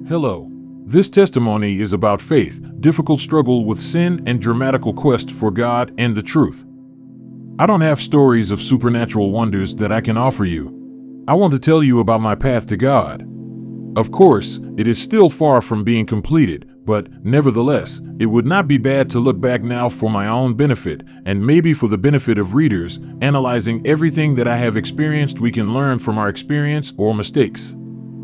Hello. This testimony is about faith, difficult struggle with sin, and dramatical quest for God and the truth. I don't have stories of supernatural wonders that I can offer you. I want to tell you about my path to God. Of course, it is still far from being completed, but nevertheless, it would not be bad to look back now for my own benefit, and maybe for the benefit of readers. Analyzing everything that I have experienced, we can learn from our experience or mistakes.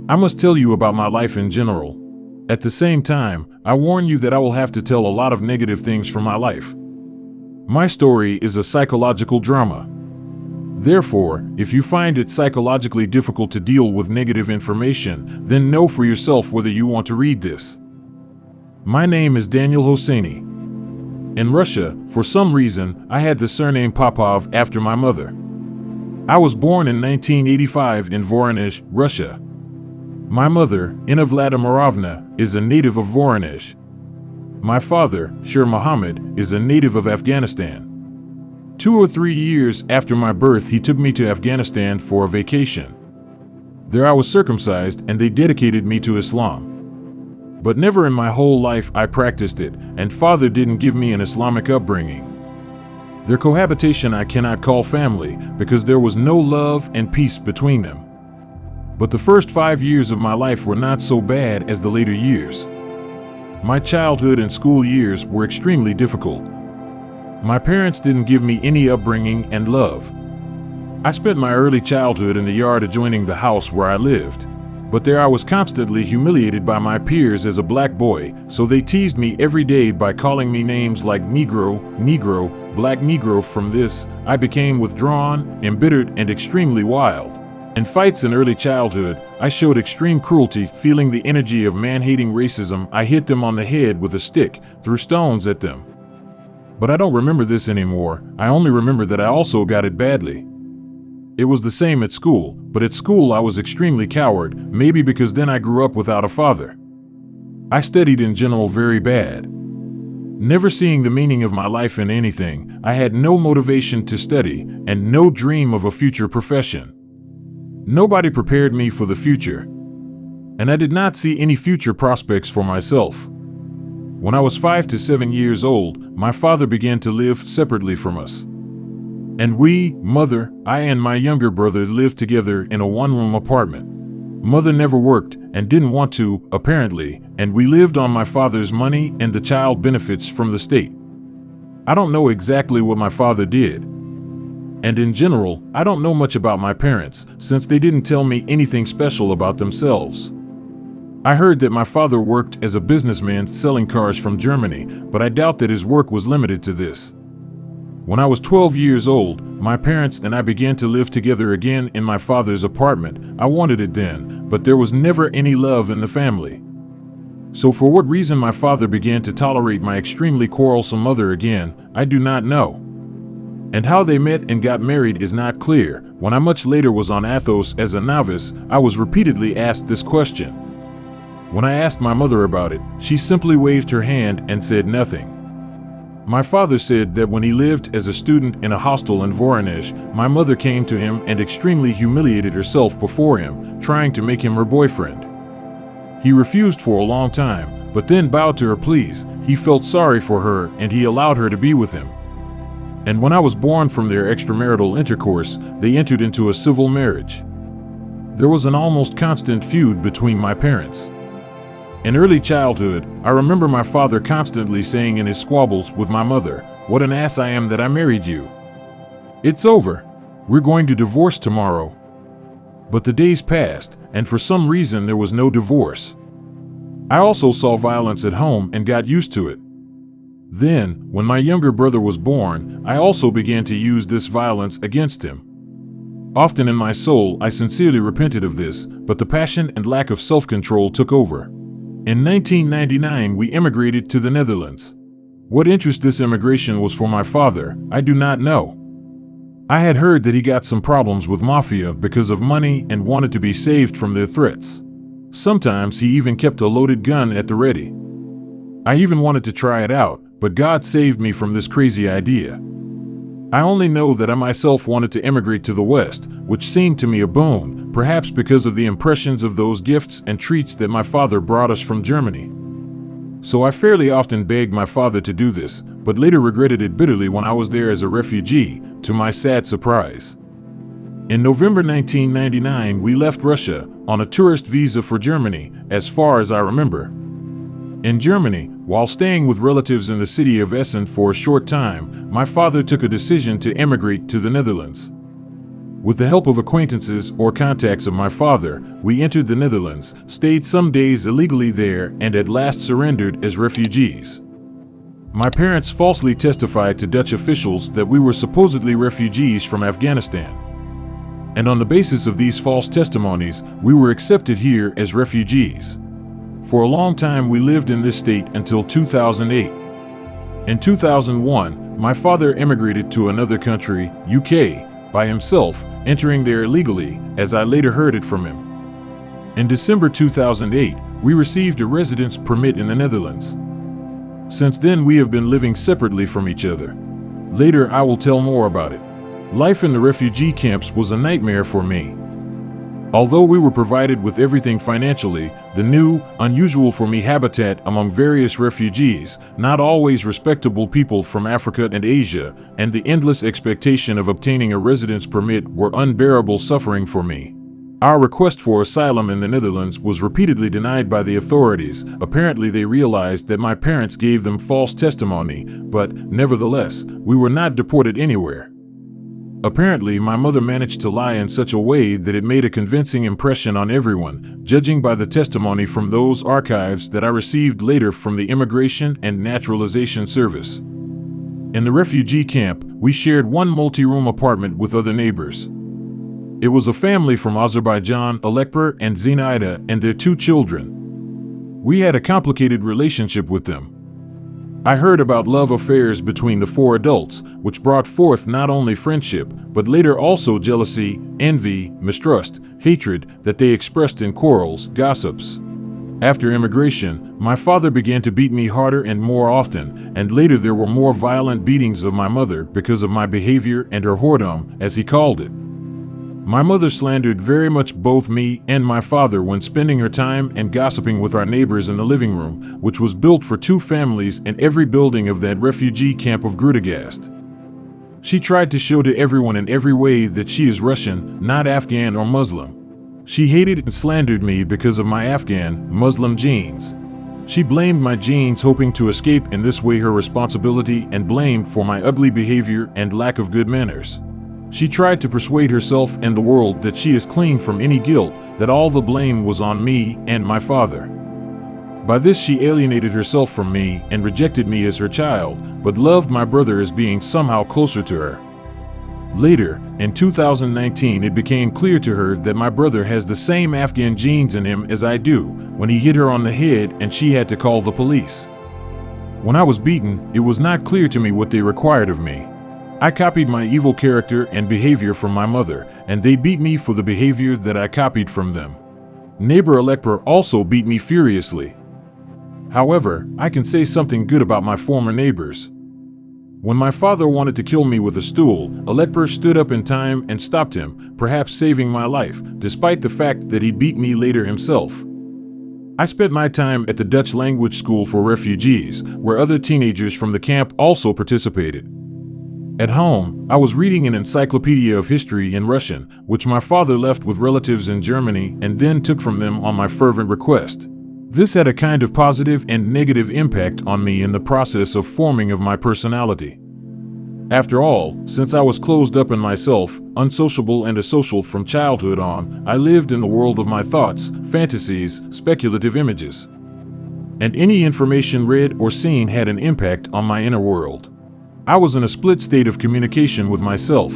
I must tell you about my life in general. At the same time, I warn you that I will have to tell a lot of negative things from my life. My story is a psychological drama. Therefore, if you find it psychologically difficult to deal with negative information, then know for yourself whether you want to read this. My name is Daniel Hosseini. In Russia, for some reason, I had the surname Popov after my mother. I was born in 1985 in Voronezh, Russia. My mother, Inna Vladimirovna, is a native of Voronezh. My father, Sher Mohammed, is a native of Afghanistan. 2 or 3 years after my birth, he took me to Afghanistan for a vacation. There I was circumcised and they dedicated me to Islam. But never in my whole life I practiced it, and father didn't give me an Islamic upbringing. Their cohabitation I cannot call family because there was no love and peace between them. But the first 5 years of my life were not so bad as the later years. My childhood and school years were extremely difficult. My parents didn't give me any upbringing and love. I spent my early childhood in the yard adjoining the house where I lived. But there I was constantly humiliated by my peers as a black boy, so they teased me every day by calling me names like Negro, Negro, Black Negro. From this, I became withdrawn, embittered, and extremely wild. In fights in early childhood, I showed extreme cruelty. Feeling the energy of man-hating racism, I hit them on the head with a stick, threw stones at them. But I don't remember this anymore. I only remember that I also got it badly. It was the same at school, but at school I was extremely coward, maybe because then I grew up without a father. I studied in general very bad. Never seeing the meaning of my life in anything, I had no motivation to study and no dream of a future profession. Nobody prepared me for the future, and I did not see any future prospects for myself. When I was 5 to 7 years old, my father began to live separately from us. And we, mother, I and my younger brother lived together in a one-room apartment. Mother never worked and didn't want to, apparently, and we lived on my father's money and the child benefits from the state. I don't know exactly what my father did. And in general, I don't know much about my parents, since they didn't tell me anything special about themselves. I heard that my father worked as a businessman selling cars from Germany, but I doubt that his work was limited to this. When I was 12 years old, my parents and I began to live together again in my father's apartment. I wanted it then, but there was never any love in the family. So for what reason my father began to tolerate my extremely quarrelsome mother again, I do not know. And how they met and got married is not clear. When I much later was on Athos as a novice, I was repeatedly asked this question. When I asked my mother about it, she simply waved her hand and said nothing. My father said that when he lived as a student in a hostel in Voronezh, my mother came to him and extremely humiliated herself before him, trying to make him her boyfriend. He refused for a long time, but then bowed to her pleas. He felt sorry for her and he allowed her to be with him. And when I was born from their extramarital intercourse, they entered into a civil marriage. There was an almost constant feud between my parents. In early childhood, I remember my father constantly saying in his squabbles with my mother, "What an ass I am that I married you. It's over. We're going to divorce tomorrow." But the days passed, and for some reason there was no divorce. I also saw violence at home and got used to it. Then, when my younger brother was born, I also began to use this violence against him. Often in my soul, I sincerely repented of this, but the passion and lack of self-control took over. In 1999, we immigrated to the Netherlands. What interest this immigration was for my father, I do not know. I had heard that he got some problems with mafia because of money and wanted to be saved from their threats. Sometimes he even kept a loaded gun at the ready. I even wanted to try it out, but God saved me from this crazy idea. I only know that I myself wanted to emigrate to the West, which seemed to me a boon, perhaps because of the impressions of those gifts and treats that my father brought us from Germany. So I fairly often begged my father to do this, but later regretted it bitterly when I was there as a refugee, to my sad surprise. In November 1999, we left Russia on a tourist visa for Germany, as far as I remember. In Germany, while staying with relatives in the city of Essen for a short time, my father took a decision to emigrate to the Netherlands. With the help of acquaintances or contacts of my father, we entered the Netherlands, stayed some days illegally there, and at last surrendered as refugees. My parents falsely testified to Dutch officials that we were supposedly refugees from Afghanistan. And on the basis of these false testimonies, we were accepted here as refugees. For a long time, we lived in this state until 2008. In 2001, my father emigrated to another country, UK, by himself, entering there illegally, as I later heard it from him. In December 2008, we received a residence permit in the Netherlands. Since then, we have been living separately from each other. Later, I will tell more about it. Life in the refugee camps was a nightmare for me. Although we were provided with everything financially, the new, unusual for me habitat among various refugees, not always respectable people from Africa and Asia, and the endless expectation of obtaining a residence permit were unbearable suffering for me. Our request for asylum in the Netherlands was repeatedly denied by the authorities. Apparently, they realized that my parents gave them false testimony, but nevertheless, we were not deported anywhere. Apparently, my mother managed to lie in such a way that it made a convincing impression on everyone, judging by the testimony from those archives that I received later from the Immigration and Naturalization Service. In the refugee camp, we shared one multi-room apartment with other neighbors. It was a family from Azerbaijan, Alekper and Zenaida, and their 2 children. We had a complicated relationship with them. I heard about love affairs between the 4 adults, which brought forth not only friendship, but later also jealousy, envy, mistrust, hatred that they expressed in quarrels, gossips. After immigration, my father began to beat me harder and more often, and later there were more violent beatings of my mother because of my behavior and her whoredom, as he called it. My mother slandered very much both me and my father when spending her time and gossiping with our neighbors in the living room, which was built for 2 families in every building of that refugee camp of Grootegast. She tried to show to everyone in every way that she is Russian, not Afghan or Muslim. She hated and slandered me because of my Afghan, Muslim genes. She blamed my genes, hoping to escape in this way her responsibility and blame for my ugly behavior and lack of good manners. She tried to persuade herself and the world that she is clean from any guilt, that all the blame was on me and my father. By this she alienated herself from me and rejected me as her child, but loved my brother as being somehow closer to her. Later, in 2019, it became clear to her that my brother has the same Afghan genes in him as I do, when he hit her on the head and she had to call the police. When I was beaten, it was not clear to me what they required of me. I copied my evil character and behavior from my mother, and they beat me for the behavior that I copied from them. Neighbor Alekper also beat me furiously. However, I can say something good about my former neighbors. When my father wanted to kill me with a stool, Alekper stood up in time and stopped him, perhaps saving my life, despite the fact that he beat me later himself. I spent my time at the Dutch language school for refugees, where other teenagers from the camp also participated. At home, I was reading an encyclopedia of history in Russian, which my father left with relatives in Germany and then took from them on my fervent request. This had a kind of positive and negative impact on me in the process of forming of my personality. After all, since I was closed up in myself, unsociable and asocial from childhood on, I lived in the world of my thoughts, fantasies, speculative images. And any information read or seen had an impact on my inner world. I was in a split state of communication with myself.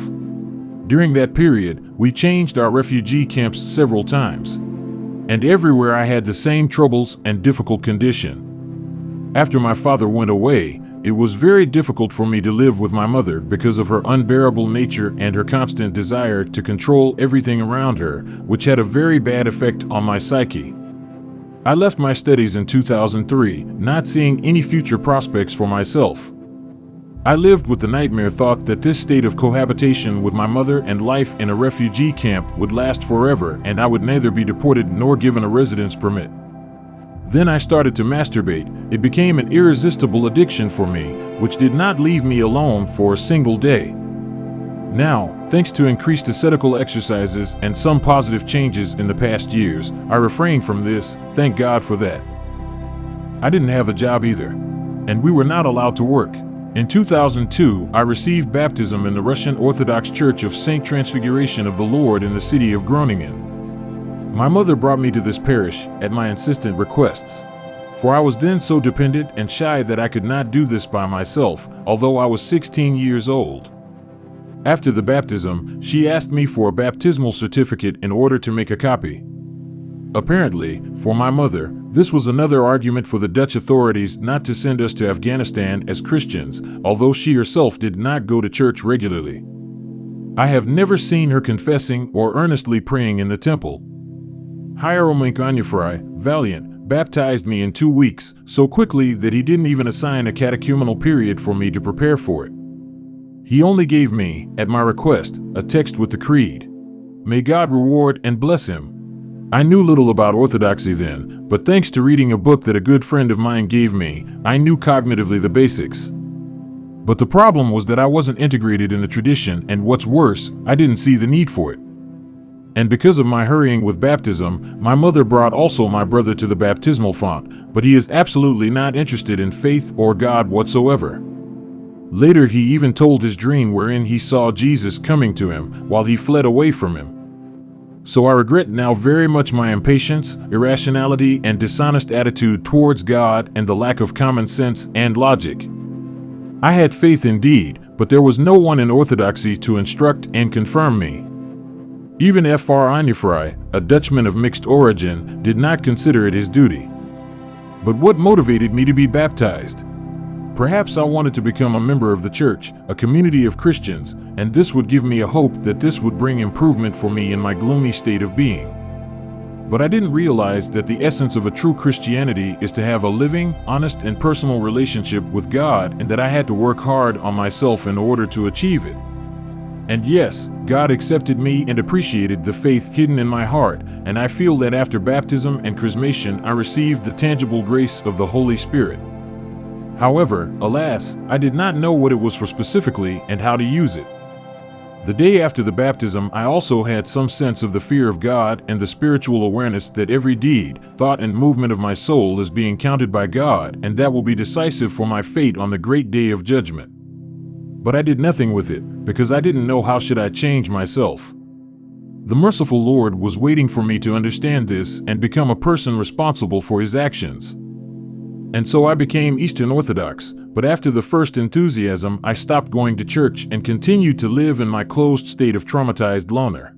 During that period, we changed our refugee camps several times. And everywhere I had the same troubles and difficult condition. After my father went away, it was very difficult for me to live with my mother because of her unbearable nature and her constant desire to control everything around her, which had a very bad effect on my psyche. I left my studies in 2003, not seeing any future prospects for myself. I lived with the nightmare thought that this state of cohabitation with my mother and life in a refugee camp would last forever, and I would neither be deported nor given a residence permit. Then I started to masturbate. It became an irresistible addiction for me, which did not leave me alone for a single day. Now, thanks to increased ascetical exercises and some positive changes in the past years, I refrain from this. Thank God for that. I didn't have a job either, and we were not allowed to work. In 2002, I received baptism in the Russian Orthodox Church of Saint Transfiguration of the Lord in the city of Groningen. My mother brought me to this parish at my insistent requests, for I was then so dependent and shy that I could not do this by myself, although I was 16 years old. After the baptism, she asked me for a baptismal certificate in order to make a copy. Apparently, for my mother, this was another argument for the Dutch authorities not to send us to Afghanistan as Christians, although she herself did not go to church regularly. I have never seen her confessing or earnestly praying in the temple. Hieromink Anyafrai, Valiant, baptized me in 2 weeks, so quickly that he didn't even assign a catechumenal period for me to prepare for it. He only gave me, at my request, a text with the creed. May God reward and bless him. I knew little about orthodoxy then, but thanks to reading a book that a good friend of mine gave me, I knew cognitively the basics. But the problem was that I wasn't integrated in the tradition, and what's worse, I didn't see the need for it. And because of my hurrying with baptism, my mother brought also my brother to the baptismal font, but he is absolutely not interested in faith or God whatsoever. Later he even told his dream wherein he saw Jesus coming to him while he fled away from him. So I regret now very much my impatience, irrationality, and dishonest attitude towards God and the lack of common sense and logic. I had faith indeed, but there was no one in orthodoxy to instruct and confirm me. Even Fr. Anyafrai, a Dutchman of mixed origin, did not consider it his duty. But what motivated me to be baptized? Perhaps I wanted to become a member of the church, a community of Christians, and this would give me a hope that this would bring improvement for me in my gloomy state of being. But I didn't realize that the essence of a true Christianity is to have a living, honest, and personal relationship with God, and that I had to work hard on myself in order to achieve it. And yes, God accepted me and appreciated the faith hidden in my heart, and I feel that after baptism and chrismation I received the tangible grace of the Holy Spirit. However, alas, I did not know what it was for specifically and how to use it. The day after the baptism, I also had some sense of the fear of God and the spiritual awareness that every deed, thought, and movement of my soul is being counted by God, and that will be decisive for my fate on the great day of judgment. But I did nothing with it, because I didn't know how should I change myself. The merciful Lord was waiting for me to understand this and become a person responsible for his actions. And so I became Eastern Orthodox, but after the first enthusiasm, I stopped going to church and continued to live in my closed state of traumatized loner.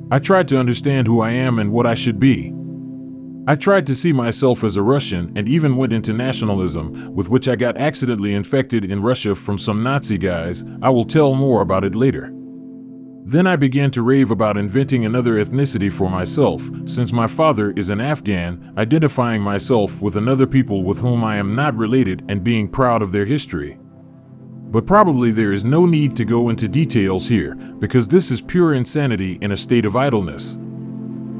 I tried to understand who I am and what I should be. I tried to see myself as a Russian and even went into nationalism, with which I got accidentally infected in Russia from some Nazi guys. I will tell more about it later. Then I began to rave about inventing another ethnicity for myself, since my father is an Afghan, identifying myself with another people with whom I am not related and being proud of their history. But probably there is no need to go into details here, because this is pure insanity in a state of idleness.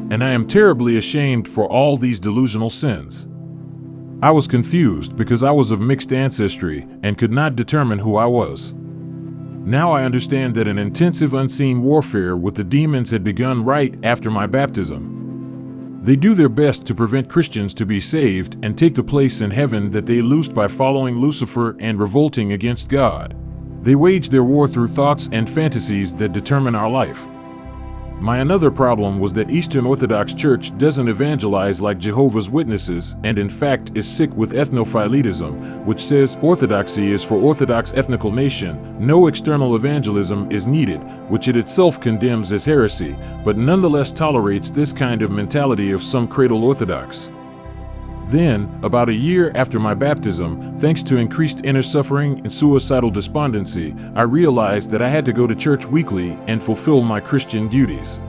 And I am terribly ashamed for all these delusional sins. I was confused because I was of mixed ancestry and could not determine who I was. Now I understand that an intensive unseen warfare with the demons had begun right after my baptism. They do their best to prevent Christians to be saved and take the place in heaven that they lost by following Lucifer and revolting against God. They wage their war through thoughts and fantasies that determine our life. My another problem was that Eastern Orthodox Church doesn't evangelize like Jehovah's Witnesses, and in fact is sick with ethnophiletism, which says orthodoxy is for Orthodox ethnical nation, no external evangelism is needed, which it itself condemns as heresy, but nonetheless tolerates this kind of mentality of some cradle Orthodox. Then, about a year after my baptism, thanks to increased inner suffering and suicidal despondency, I realized that I had to go to church weekly and fulfill my Christian duties.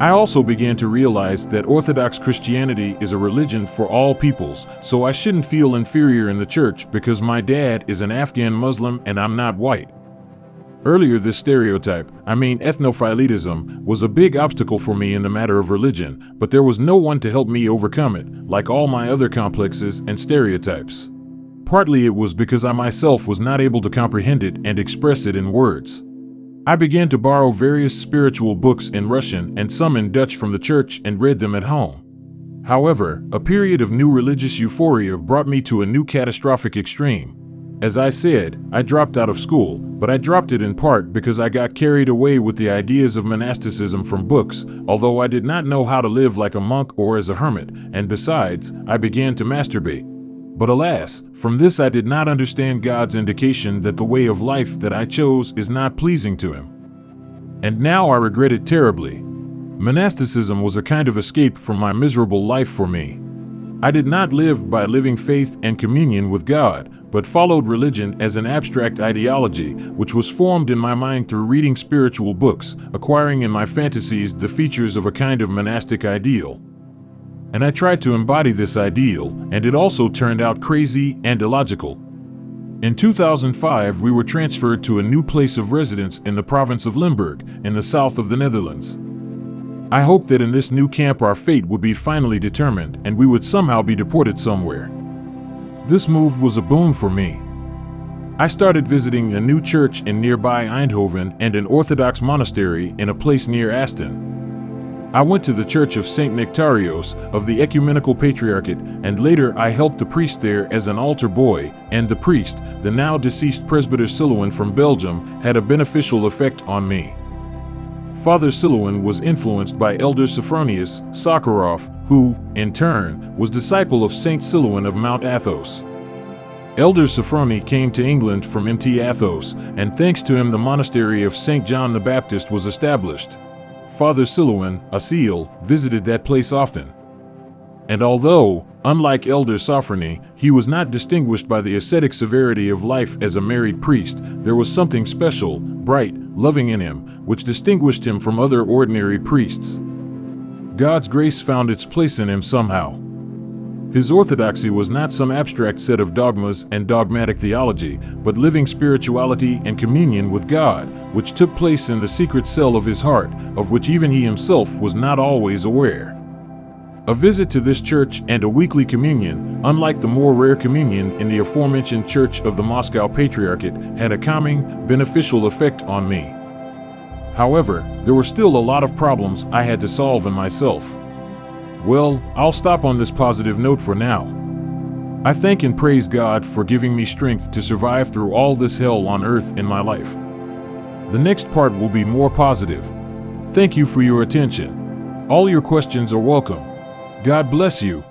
I also began to realize that Orthodox Christianity is a religion for all peoples, so I shouldn't feel inferior in the church because my dad is an Afghan Muslim and I'm not white. Earlier, this stereotype, ethnophilitism, was a big obstacle for me in the matter of religion, but there was no one to help me overcome it, like all my other complexes and stereotypes. Partly it was because I myself was not able to comprehend it and express it in words. I began to borrow various spiritual books in Russian and some in Dutch from the church and read them at home. However, a period of new religious euphoria brought me to a new catastrophic extreme. As I said, I dropped out of school, but I dropped it in part because I got carried away with the ideas of monasticism from books, although I did not know how to live like a monk or as a hermit, and besides, I began to masturbate. But alas, from this I did not understand God's indication that the way of life that I chose is not pleasing to Him. And now I regret it terribly. Monasticism was a kind of escape from my miserable life for me. I did not live by living faith and communion with God, but followed religion as an abstract ideology, which was formed in my mind through reading spiritual books, acquiring in my fantasies the features of a kind of monastic ideal. And I tried to embody this ideal, and it also turned out crazy and illogical. In 2005, we were transferred to a new place of residence in the province of Limburg, in the south of the Netherlands. I hoped that in this new camp our fate would be finally determined, and we would somehow be deported somewhere. This move was a boon for me. I started visiting a new church in nearby Eindhoven and an Orthodox monastery in a place near Aston. I went to the Church of St. Nectarios of the Ecumenical Patriarchate, and later I helped the priest there as an altar boy, and the priest, the now deceased Presbyter Silouan from Belgium, had a beneficial effect on me. Father Silouan was influenced by Elder Sophronius Sakharov, who, in turn, was disciple of Saint Silouan of Mount Athos. Elder Sophrony came to England from Mt. Athos, and thanks to him the monastery of St. John the Baptist was established. Father Silouan, a seal, visited that place often. And although, unlike Elder Sophrony, he was not distinguished by the ascetic severity of life as a married priest, there was something special, bright, loving in him, which distinguished him from other ordinary priests. God's grace found its place in him somehow. His orthodoxy was not some abstract set of dogmas and dogmatic theology, but living spirituality and communion with God, which took place in the secret cell of his heart, of which even he himself was not always aware. A visit to this church and a weekly communion, unlike the more rare communion in the aforementioned Church of the Moscow Patriarchate, had a calming, beneficial effect on me. However, there were still a lot of problems I had to solve in myself. Well, I'll stop on this positive note for now. I thank and praise God for giving me strength to survive through all this hell on earth in my life. The next part will be more positive. Thank you for your attention. All your questions are welcome. God bless you.